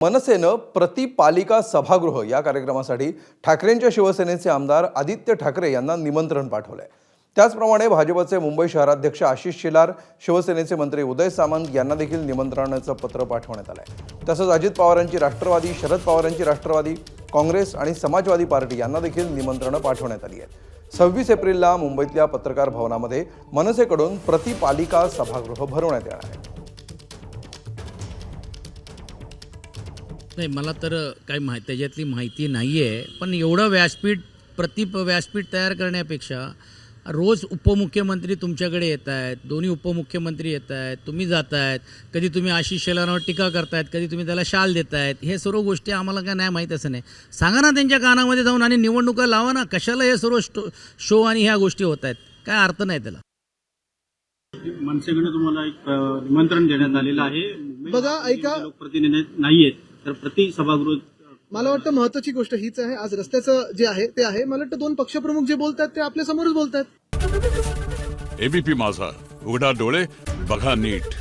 मनसेनं प्रतिपालिका सभागृह या कार्यक्रमासाठी ठाकरेंच्या शिवसेनेचे आमदार आदित्य ठाकरे यांना निमंत्रण पाठवलंय। त्याचप्रमाणे भाजपचे मुंबई शहराध्यक्ष आशिष शेलार, शिवसेनेचे मंत्री उदय सामंत यांना देखील निमंत्रणाचं पत्र पाठवण्यात आलंय। तसंच अजित पवारांची राष्ट्रवादी, शरद पवारांची राष्ट्रवादी, काँग्रेस आणि समाजवादी पार्टी यांना देखील निमंत्रणं पाठवण्यात आली आहेत। 26 एप्रिलला मुंबईतल्या पत्रकार भवनामध्ये मनसेकडून प्रतिपालिका सभागृह भरवण्यात येणार आहे। नाही, मला तर काही त्याच्यातली माहिती नाही आहे, पण एवढं व्यासपीठ तयार करण्यापेक्षा रोज उपमुख्यमंत्री तुमच्याकडे येत आहेत, दोन्ही उपमुख्यमंत्री येत आहेत, तुम्ही जात आहेत, कधी तुम्ही आशिष शेलारांवर टीका करतायत, कधी तुम्ही त्याला शाल देतायत, हे सर्व गोष्टी आम्हाला काय नाही माहीत असं नाही। सांगा ना त्यांच्या कानामध्ये जाऊन आणि निवडणुका लावा ना, कशाला हे सर्व शो आणि ह्या गोष्टी होत आहेत, काय अर्थ नाही त्याला। मनसेकडे तुम्हाला एक निमंत्रण देण्यात आलेलं आहे। बघा, ऐका, लोकप्रतिनिधी नाहीयेत तर प्रति सभागृह मला वाटतं महत्त्वाची गोष्ट हीच आहे। आज रस्त्याचं जे आहे ते आहे, मला वाटतं दोन पक्षप्रमुख जे बोलतात ते आपल्या समोरच बोलतात। एबीपी माझा, उघडा डोळे बघा नीट।